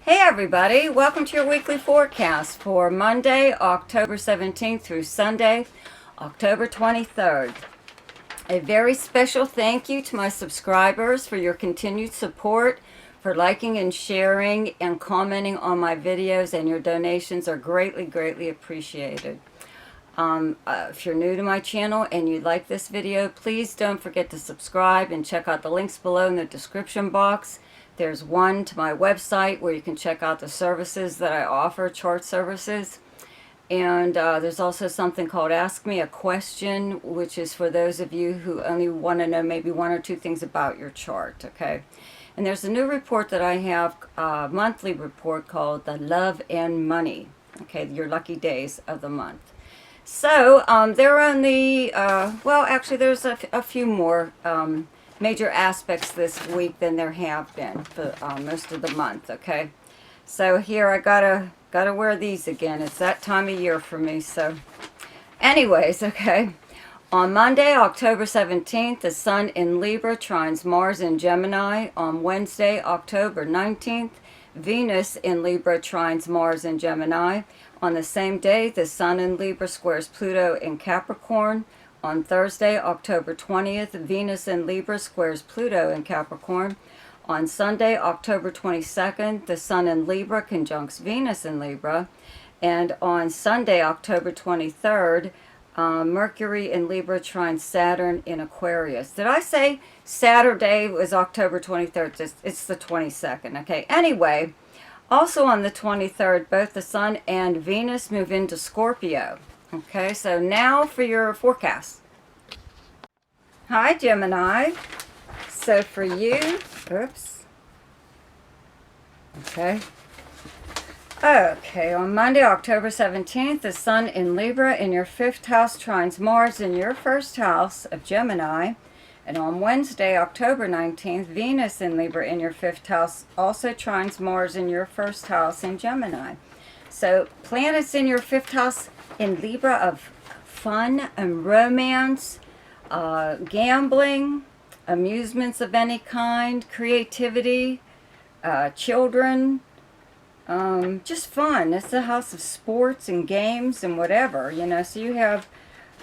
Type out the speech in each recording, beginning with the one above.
Hey everybody, welcome to your weekly forecast for Monday, October 17th through Sunday, October 23rd. A very special thank you to my subscribers for your continued support, for liking and sharing and commenting on my videos, and your donations are greatly appreciated. If you're new to my channel and you like this video, please don't forget to subscribe and check out the links below in the description box. There's one to my website where you can check out the services that I offer, chart services. And there's also something called Ask Me a Question, which is for those of you who only want to know maybe one or two things about your chart, okay? And there's a new report that I have, a monthly report called the Love and Money, okay, your lucky days of the month. So there are only, well, actually there's a few more major aspects this week than there have been for most of the month, okay? So here I gotta wear these again. It's that time of year for me. So anyways, okay. On Monday, October 17th, the Sun in Libra trines Mars in Gemini. On Wednesday, October 19th, Venus in Libra trines Mars in Gemini. On the same day, the Sun in Libra squares Pluto in Capricorn. On Thursday, October 20th, Venus in Libra squares Pluto in Capricorn. On Sunday, October 22nd, the Sun in Libra conjuncts Venus in Libra. And on Sunday, October 23rd, Mercury in Libra trines Saturn in Aquarius. Did I say Saturday was October 23rd? It's the 22nd, okay? Anyway, also on the 23rd, both the Sun and Venus move into Scorpio. Okay, so now for your forecast. Hi, Gemini. So for you, oops. Okay. Okay, on Monday, October 17th, the Sun in Libra in your 5th house trines Mars in your 1st house of Gemini. And on Wednesday, October 19th, Venus in Libra in your 5th house also trines Mars in your 1st house in Gemini. So planets in your 5th house in Libra of fun and romance, gambling, amusements of any kind, creativity, children, just fun. It's the house of sports and games and whatever, you know. So you have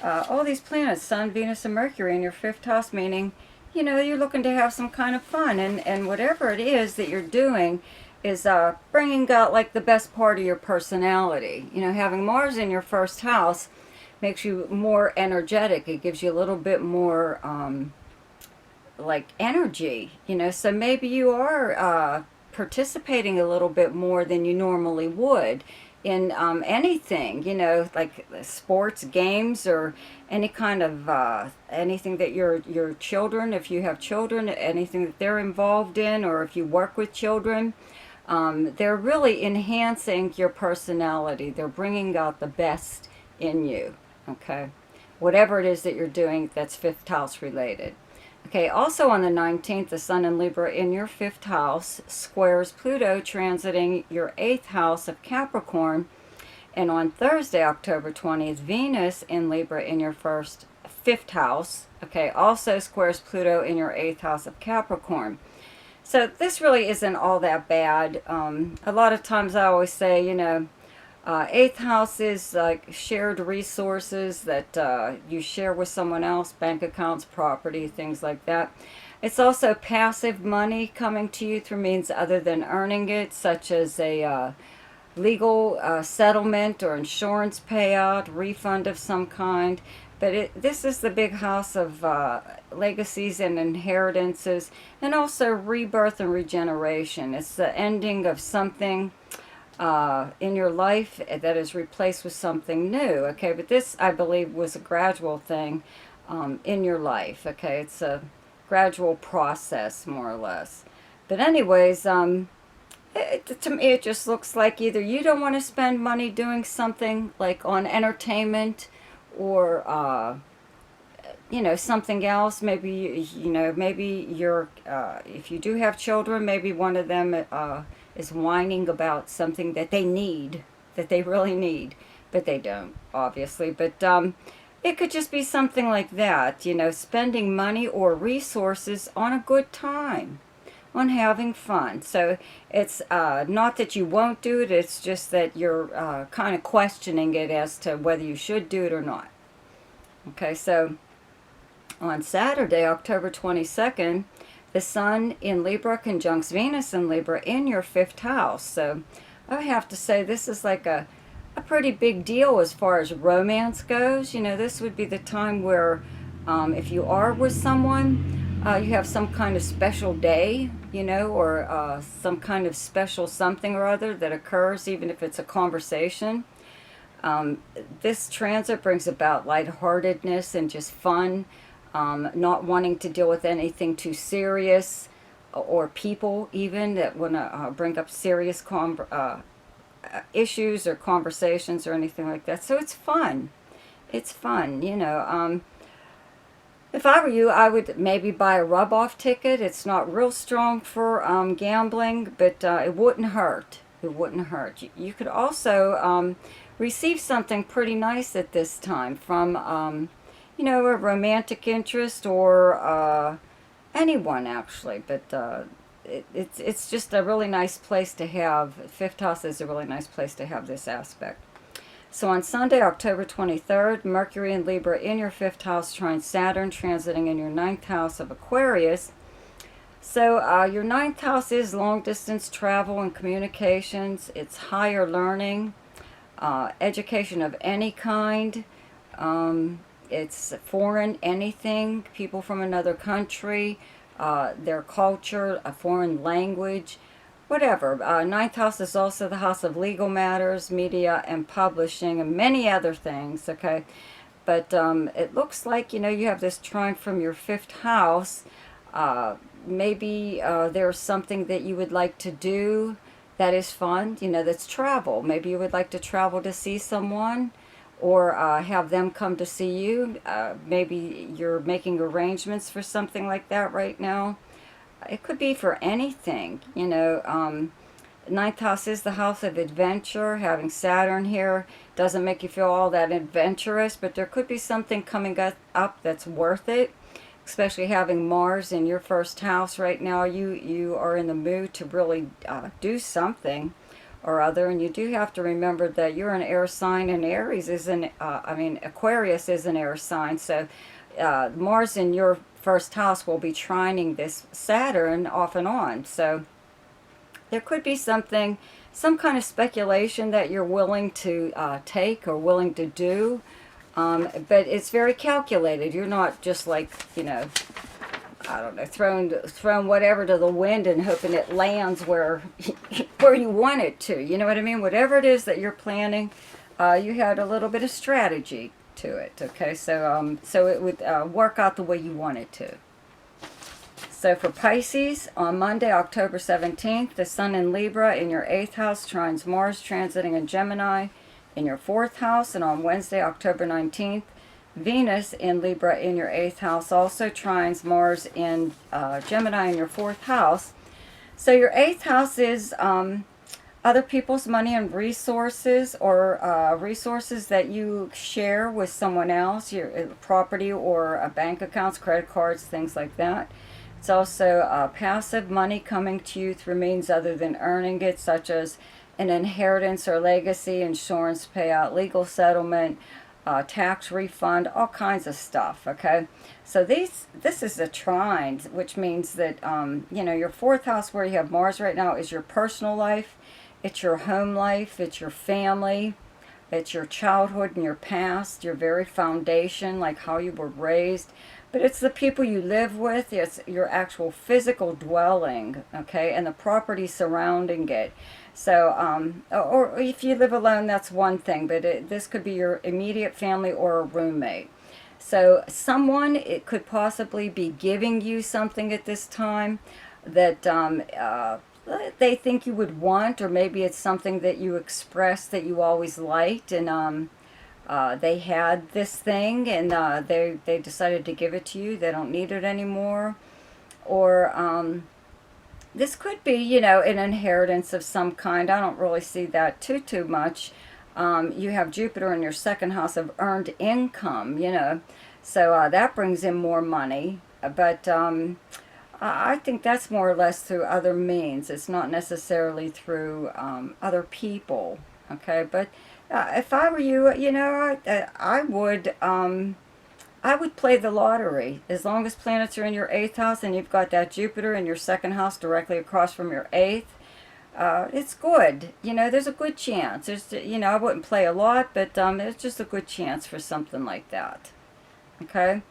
all these planets, Sun, Venus, and Mercury in your 5th house, meaning, you know, you're looking to have some kind of fun. And whatever it is that you're doing is bringing out like the best part of your personality. You know, having Mars in your 1st house makes you more energetic. It gives you a little bit more like energy, you know. So maybe you are participating a little bit more than you normally would in anything, you know, like sports, games, or any kind of anything that your children, if you have children, anything that they're involved in, or if you work with children. They're really enhancing your personality. They're bringing out the best in you, okay? Whatever it is that you're doing that's 5th house related. Okay, also on the 19th, the Sun in Libra in your 5th house squares Pluto transiting your 8th house of Capricorn. And on Thursday, October 20th, Venus in Libra in your 5th house, okay, also squares Pluto in your 8th house of Capricorn. So this really isn't all that bad. A lot of times I always say, you know, 8th house is like shared resources that you share with someone else, bank accounts, property, things like that. It's also passive money coming to you through means other than earning it, such as a legal settlement or insurance payout, refund of some kind. But this is the big house of legacies and inheritances, and also rebirth and regeneration. It's the ending of something in your life that is replaced with something new, okay? But this, I believe, was a gradual thing in your life, okay? It's a gradual process, more or less. But anyways, to me, it just looks like either you don't want to spend money doing something like on entertainment, or you know, something else. Maybe you know, maybe you're if you do have children, maybe one of them is whining about something that they need, that they really need, but they don't, obviously. But it could just be something like that, you know, spending money or resources on a good time, on having fun. So it's not that you won't do it, it's just that you're kind of questioning it as to whether you should do it or not. Okay, so on Saturday, October 22nd, the Sun in Libra conjuncts Venus in Libra in your 5th house. So I have to say this is like a pretty big deal as far as romance goes. You know, this would be the time where if you are with someone, you have some kind of special day, you know, or some kind of special something or other that occurs, even if it's a conversation. This transit brings about lightheartedness and just fun, not wanting to deal with anything too serious, or people even that want to bring up serious issues or conversations or anything like that. So it's fun. It's fun, you know. If I were you, I would maybe buy a rub-off ticket. It's not real strong for gambling, but it wouldn't hurt. It wouldn't hurt. You could also receive something pretty nice at this time from, you know, a romantic interest or anyone actually. But it's just a really nice place to have. 5th house is a really nice place to have this aspect. So on Sunday, October 23rd, Mercury in Libra in your 5th house trines Saturn, transiting in your 9th house of Aquarius. So your 9th house is long-distance travel and communications. It's higher learning, education of any kind. It's foreign anything, people from another country, their culture, a foreign language. Whatever. 9th house is also the house of legal matters, media, and publishing, and many other things, okay? But it looks like, you know, you have this trine from your 5th house. Maybe there's something that you would like to do that is fun, you know, that's travel. Maybe you would like to travel to see someone, or have them come to see you. Maybe you're making arrangements for something like that right now. It could be for anything, you know. 9th house is the house of adventure. Having Saturn here doesn't make you feel all that adventurous, but there could be something coming up that's worth it, especially having Mars in your 1st house right now. You are in the mood to really do something or other, and you do have to remember that you're an air sign, and Aries is Aquarius is an air sign, so Mars in your 1st house will be trining this Saturn off and on. So there could be something, some kind of speculation that you're willing to take or willing to do, but it's very calculated. You're not just like, you know, I don't know, thrown whatever to the wind and hoping it lands where you want it to. You know what I mean? Whatever it is that you're planning, you had a little bit of strategy to it. Okay, so it would work out the way you want it to. So for Pisces, on Monday, October 17th, the Sun in Libra in your 8th house trines Mars transiting in Gemini in your 4th house, and on Wednesday, October 19th, Venus in Libra in your 8th house also trines Mars in Gemini in your 4th house. So your 8th house is other people's money and resources, or resources that you share with someone else, your property or bank accounts, credit cards, things like that. It's also passive money coming to you through means other than earning it, such as an inheritance or legacy, insurance payout, legal settlement, tax refund, all kinds of stuff, okay? So this is a trine, which means that, you know, your 4th house where you have Mars right now is your personal life, it's your home life, it's your family, it's your childhood and your past, your very foundation, like how you were raised. But it's the people you live with, it's your actual physical dwelling, okay, and the property surrounding it. So, or if you live alone, that's one thing, but this could be your immediate family or a roommate. So someone, it could possibly be giving you something at this time that they think you would want, or maybe it's something that you expressed that you always liked, and they had this thing, and they decided to give it to you. They don't need it anymore. Or this could be, you know, an inheritance of some kind. I don't really see that too much. You have Jupiter in your 2nd house of earned income, you know, so that brings in more money. But I think that's more or less through other means. It's not necessarily through other people. Okay, but if I were you, you know, I would play the lottery. As long as planets are in your 8th house and you've got that Jupiter in your 2nd house directly across from your 8th, it's good. You know, there's a good chance. You know, I wouldn't play a lot, but there's just a good chance for something like that. Okay.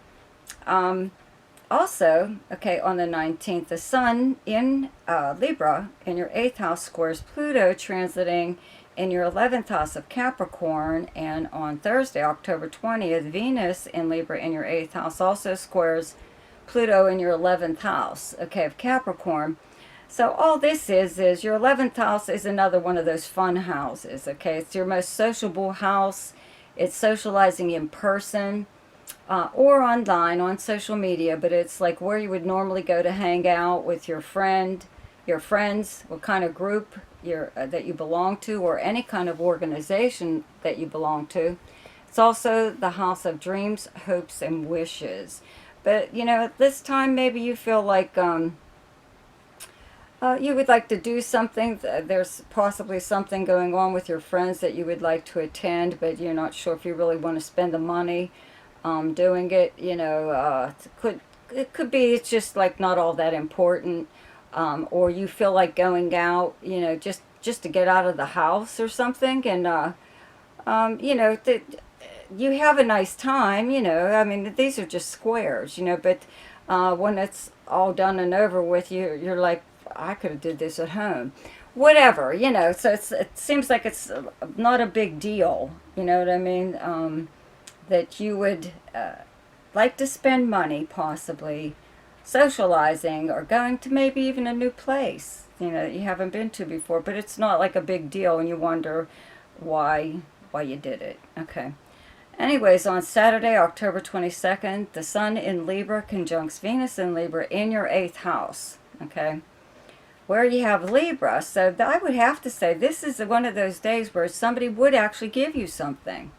Also, okay, on the 19th, the Sun in Libra in your 8th house squares Pluto transiting in your 11th house of Capricorn, and on Thursday, October 20th, Venus in Libra in your 8th house also squares Pluto in your 11th house, okay, of Capricorn. So all this is your 11th house is another one of those fun houses, okay? It's your most sociable house. It's socializing in person or online on social media, but it's like where you would normally go to hang out with your friends, what kind of group that you belong to, or any kind of organization that you belong to. It's also the house of dreams, hopes, and wishes. But, you know, at this time, maybe you feel like you would like to do something. There's possibly something going on with your friends that you would like to attend, but you're not sure if you really want to spend the money doing it. You know, it could be it's just like not all that important, or you feel like going out, you know, just to get out of the house or something, and you know, you have a nice time. You know, I mean, these are just squares, you know, but when it's all done and over with, you're like, I could have did this at home, whatever, you know. So it seems like it's not a big deal, you know what I mean? That you would like to spend money, possibly socializing or going to maybe even a new place, you know, that you haven't been to before. But it's not like a big deal, and you wonder why you did it. Okay. Anyways, on Saturday, October 22nd, the Sun in Libra conjuncts Venus in Libra in your 8th house. Okay. Where you have Libra, so I would have to say this is one of those days where somebody would actually give you something.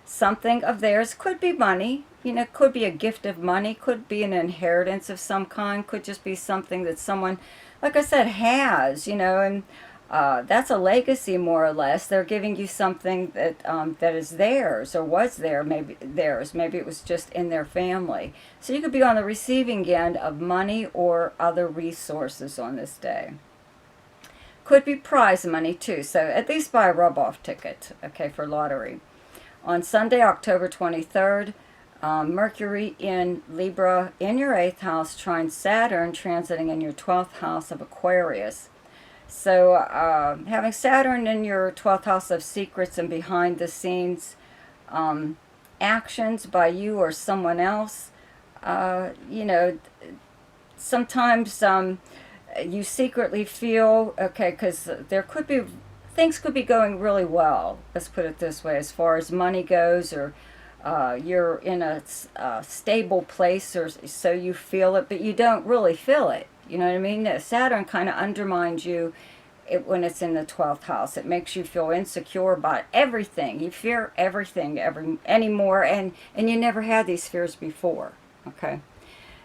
Something of theirs. Could be money, you know, could be a gift of money, could be an inheritance of some kind, could just be something that someone, like I said, has, you know, and that's a legacy more or less. They're giving you something that that is theirs, or was there, maybe theirs, maybe it was just in their family. So you could be on the receiving end of money or other resources on this day. Could be prize money too, so at least buy a rub-off ticket, okay, for lottery. On Sunday, October 23rd, Mercury in Libra in your 8th house trines Saturn transiting in your 12th house of Aquarius. So having Saturn in your 12th house of secrets and behind the scenes actions by you or someone else, you know, sometimes you secretly feel, okay, because there could be, things could be going really well, let's put it this way, as far as money goes, or you're in a stable place, or so you feel it, but you don't really feel it. You know what I mean? Saturn kind of undermines you when it's in the 12th house. It makes you feel insecure about everything. You fear everything anymore, and you never had these fears before. Okay?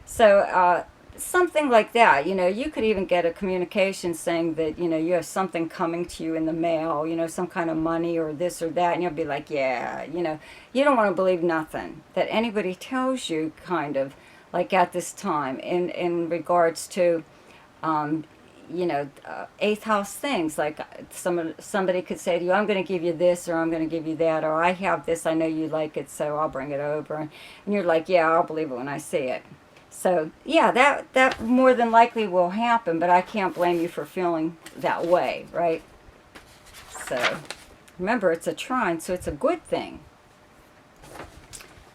So something like that. You know, you could even get a communication saying that, you know, you have something coming to you in the mail, you know, some kind of money or this or that, and you'll be like, yeah, you know, you don't want to believe nothing that anybody tells you, kind of, like at this time, in regards to, you know, 8th house things. Like somebody could say to you, I'm going to give you this, or I'm going to give you that, or I have this, I know you like it, so I'll bring it over. And you're like, yeah, I'll believe it when I see it. So, yeah, that more than likely will happen, but I can't blame you for feeling that way, right? So, remember, it's a trine, so it's a good thing.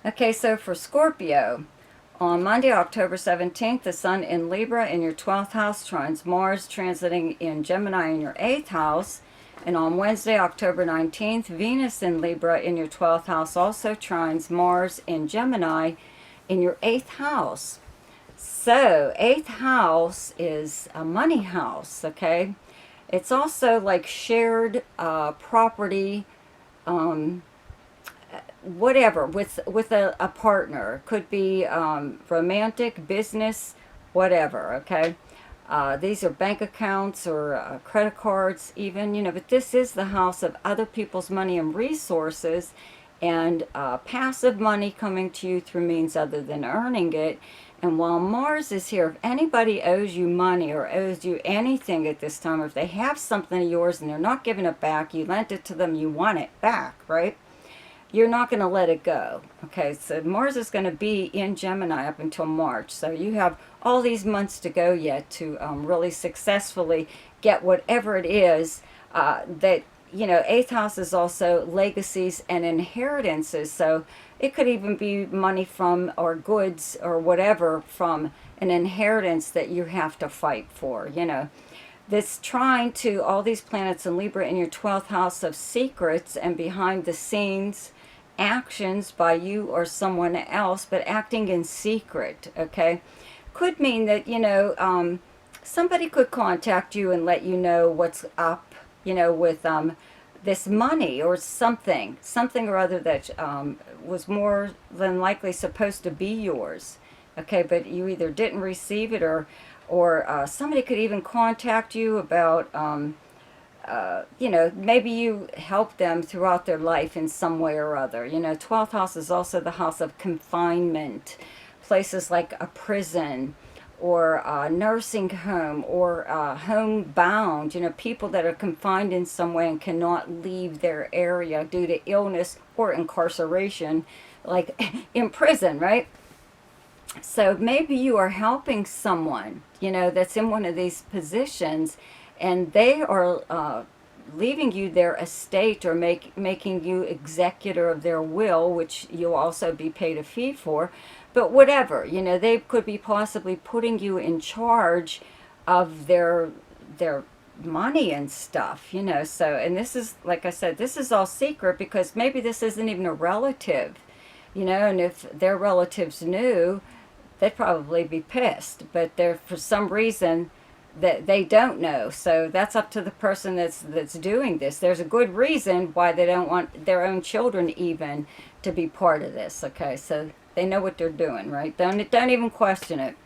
Okay, so for Scorpio, on Monday, October 17th, the Sun in Libra in your 12th house trines Mars transiting in Gemini in your 8th house. And on Wednesday, October 19th, Venus in Libra in your 12th house also trines Mars in Gemini in your 8th house. So, 8th house is a money house, okay? It's also like shared property, whatever, with a partner. Could be romantic, business, whatever, okay? These are bank accounts or credit cards even, but this is the house of other people's money and resources, and passive money coming to you through means other than earning it. And while Mars is here, if anybody owes you money or owes you anything at this time, if they have something of yours and they're not giving it back, you lent it to them, you want it back, right? You're not going to let it go. Okay, so Mars is going to be in Gemini up until March. So you have all these months to go yet to really successfully get whatever it is that, 8th house is also legacies and inheritances. So it could even be money from, or goods or whatever from an inheritance that you have to fight for, That's trying to, all these planets in Libra in your 12th house of secrets and behind the scenes actions by you or someone else, but acting in secret, okay? Could mean that, somebody could contact you and let you know what's up, with this money or something or other that was more than likely supposed to be yours, okay? But you either didn't receive it or somebody could even contact you about, maybe you help them throughout their life in some way or other. 12th house is also the house of confinement, places like a prison or a nursing home or homebound, people that are confined in some way and cannot leave their area due to illness or incarceration, like in prison, right? So maybe you are helping someone, that's in one of these positions, and they are leaving you their estate or making you executor of their will, which you'll also be paid a fee for. But whatever, they could be possibly putting you in charge of their money and stuff, So, and this is, like I said, this is all secret because maybe this isn't even a relative, and if their relatives knew, they'd probably be pissed. But they're, for some reason, that they don't know. So that's up to the person that's doing this. There's a good reason why they don't want their own children even to be part of this, okay? So they know what they're doing, right? Don't even question it.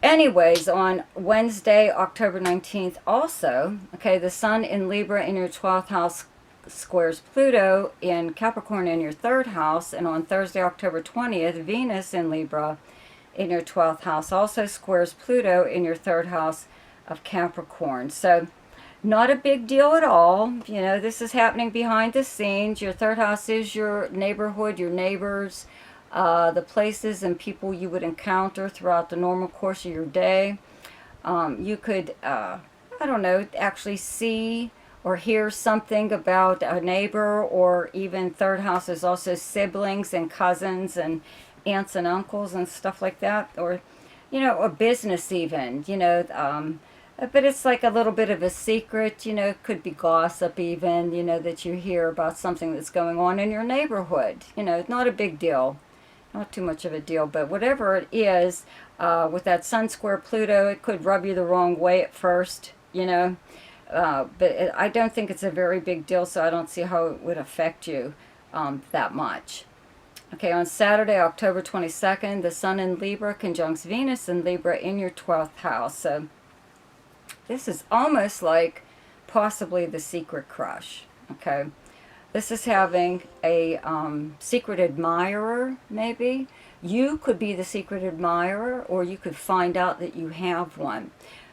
Anyways, on Wednesday, October 19th, also, okay, the Sun in Libra in your 12th house squares Pluto in Capricorn in your 3rd house. And on Thursday, October 20th, Venus in Libra in your 12th house also squares Pluto in your 3rd house of Capricorn. So not a big deal at all. This is happening behind the scenes. Your 3rd house is your neighborhood, your neighbors, the places and people you would encounter throughout the normal course of your day. You could, actually see or hear something about a neighbor, or even 3rd house is also siblings and cousins and aunts and uncles and stuff like that, or a business even, but it's like a little bit of a secret, it could be gossip even, that you hear about something that's going on in your neighborhood. It's not a big deal, not too much of a deal, but whatever it is, with that Sun square Pluto, it could rub you the wrong way at first, but I don't think it's a very big deal, so I don't see how it would affect you that much. Okay, on Saturday, October 22nd, the Sun in Libra conjuncts Venus in Libra in your 12th house. So this is almost like possibly the secret crush, okay? This is having a secret admirer, maybe. You could be the secret admirer, or you could find out that you have one.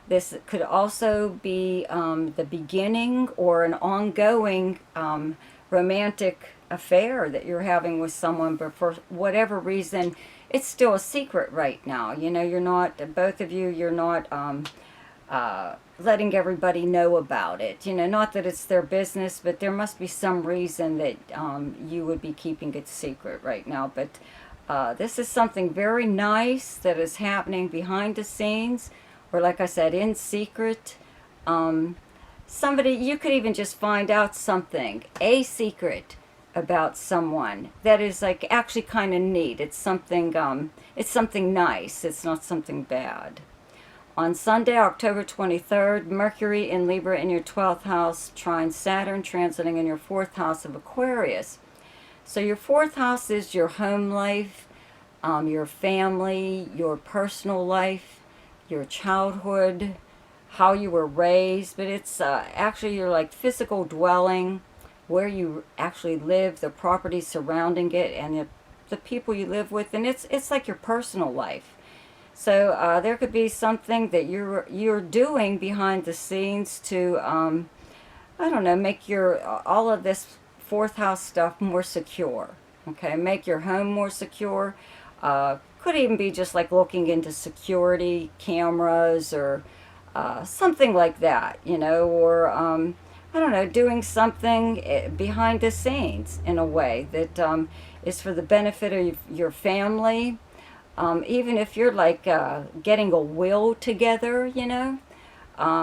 This could also be the beginning or an ongoing romantic affair that you're having with someone, but for whatever reason, it's still a secret right now. You're not, both of you, you're not letting everybody know about it. Not that it's their business, but there must be some reason that you would be keeping it secret right now. But this is something very nice that is happening behind the scenes, or like I said, in secret. Somebody, you could even just find out something, a secret about someone that is like actually kind of neat. It's something nice. It's not something bad. On Sunday, October 23rd, Mercury in Libra in your 12th house trines Saturn, transiting in your 4th house of Aquarius. So your 4th house is your home life, your family, your personal life, your childhood, how you were raised, but it's actually your like physical dwelling, where you actually live, the property surrounding it, and the people you live with, and it's like your personal life. So there could be something that you're doing behind the scenes to I don't know, make your all of this fourth house stuff more secure. Okay, make your home more secure. Could even be just like looking into security cameras or something like that, you know, or I don't know, doing something behind the scenes in a way that is for the benefit of your family. Even if you're like getting a will together, you know,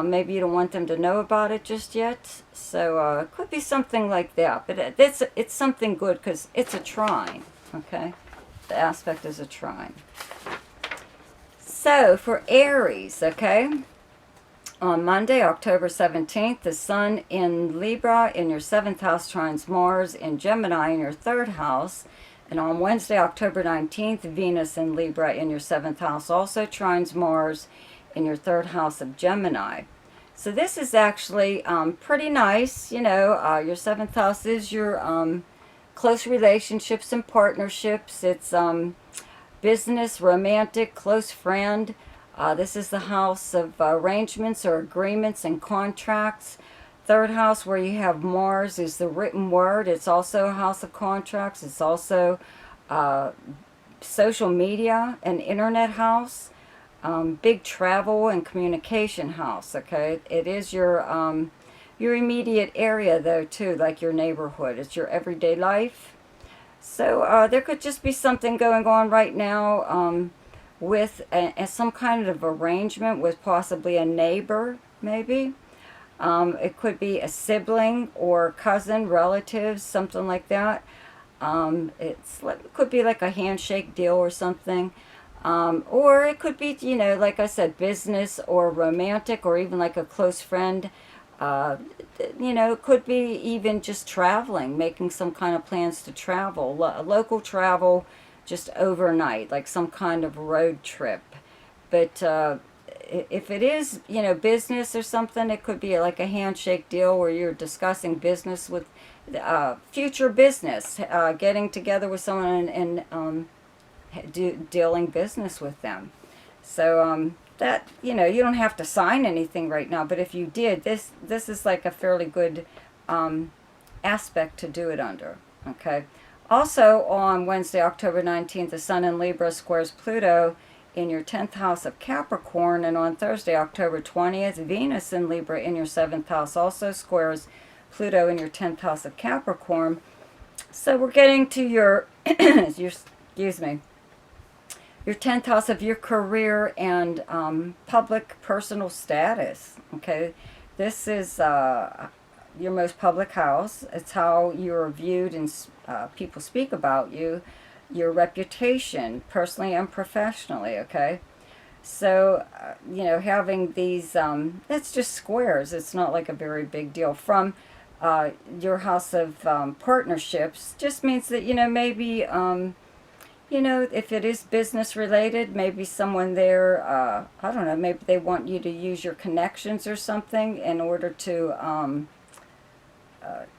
maybe you don't want them to know about it just yet. So it could be something like that. But it's something good because it's a trine, okay? The aspect is a trine. So for Aries, okay? On Monday, October 17th, the Sun in Libra in your 7th house trines Mars in Gemini in your 3rd house. And on Wednesday, October 19th, Venus in Libra in your 7th house also trines Mars in your 3rd house of Gemini. So this is actually pretty nice. You know, your 7th house is your close relationships and partnerships. It's business, romantic, close friend. This is the house of arrangements or agreements and contracts. 3rd house, where you have Mars, is the written word. It's also a house of contracts. It's also social media and internet house. Big travel and communication house, okay? It is your immediate area, though, too, like your neighborhood. It's your everyday life. So there could just be something going on right now with some kind of arrangement with possibly a neighbor, maybe. It could be a sibling or cousin, relatives, something like that. It could be like a handshake deal or something. Or it could be, you know, like I said, business or romantic or even like a close friend. You know, it could be even just traveling, making some kind of plans to travel, local travel, just overnight, like some kind of road trip. But if it is, you know, business or something, it could be like a handshake deal where you're discussing business with future business, getting together with someone and dealing business with them. So that, you know, you don't have to sign anything right now, but if you did, this is like a fairly good aspect to do it under, okay? Also on Wednesday, October 19th, the Sun in Libra squares Pluto in your 10th house of Capricorn, and on Thursday, October 20th, Venus in Libra in your 7th house also squares Pluto in your 10th house of Capricorn. So we're getting to your, excuse me, your 10th house of your career and public personal status, okay? This is your most public house. It's how you're viewed and people speak about you, your reputation, personally and professionally, okay? So, you know, having these, that's just squares. It's not like a very big deal. From your house of partnerships just means that, you know, maybe, you know, if it is business related, maybe someone there, I don't know, maybe they want you to use your connections or something in order to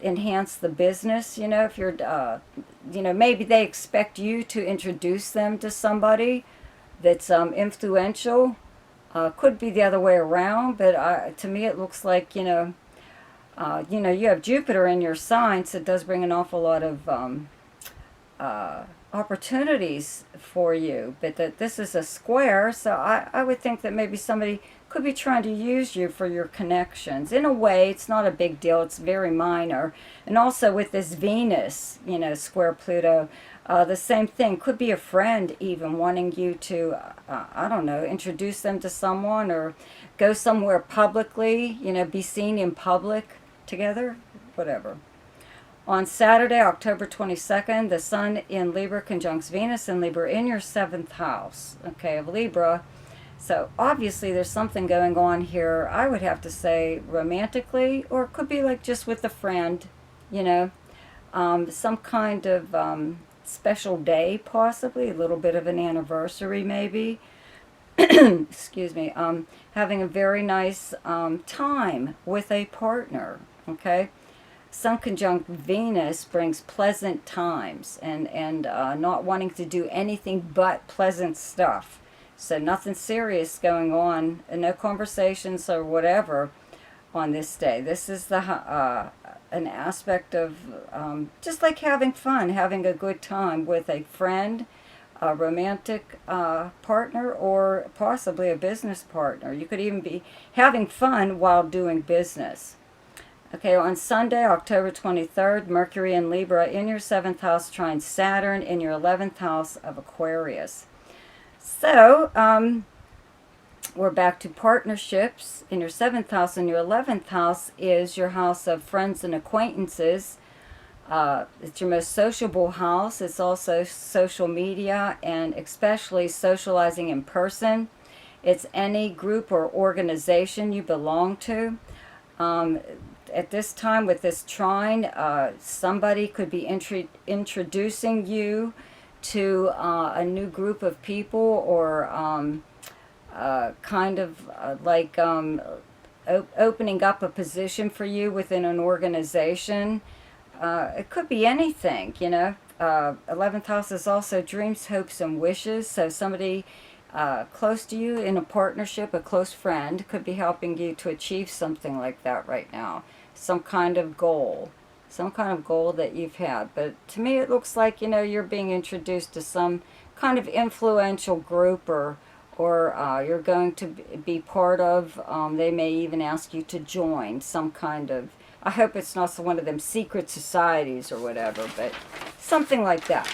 enhance the business. You know, if you're, you know, maybe they expect you to introduce them to somebody that's influential. Could be the other way around, but to me it looks like, you know, you have Jupiter in your sign, so it does bring an awful lot of opportunities for you, but that this is a square, so I would think that maybe somebody could be trying to use you for your connections. In a way, it's not a big deal, it's very minor. And also with this Venus, you know, square Pluto, the same thing. Could be a friend even wanting you to, I don't know, introduce them to someone or go somewhere publicly, you know, be seen in public together, whatever. On Saturday, October 22nd, the Sun in Libra conjuncts Venus in Libra in your 7th house, okay, of Libra. So obviously there's something going on here, I would have to say romantically, or it could be like just with a friend, you know, some kind of special day possibly, a little bit of an anniversary maybe. excuse me, having a very nice time with a partner, okay? Sun conjunct Venus brings pleasant times and not wanting to do anything but pleasant stuff. So nothing serious going on, and no conversations or whatever on this day. This is the an aspect of just like having fun, having a good time with a friend, a romantic partner, or possibly a business partner. You could even be having fun while doing business. Okay, on Sunday, October 23rd, Mercury in Libra in your 7th house trines Saturn in your 11th house of Aquarius. So, we're back to partnerships in your 7th house, and your 11th house is your house of friends and acquaintances. It's your most sociable house. It's also social media and especially socializing in person. It's any group or organization you belong to. At this time with this trine, somebody could be introducing you to a new group of people, or kind of like opening up a position for you within an organization. It could be anything, you know. 11th house is also dreams, hopes, and wishes. So somebody close to you in a partnership, a close friend, could be helping you to achieve something like that right now. Some kind of goal. Some kind of goal that you've had. But to me it looks like, you know, you're being introduced to some kind of influential group, or you're going to be part of. They may even ask you to join some kind of, I hope it's not one of them secret societies or whatever, but something like that.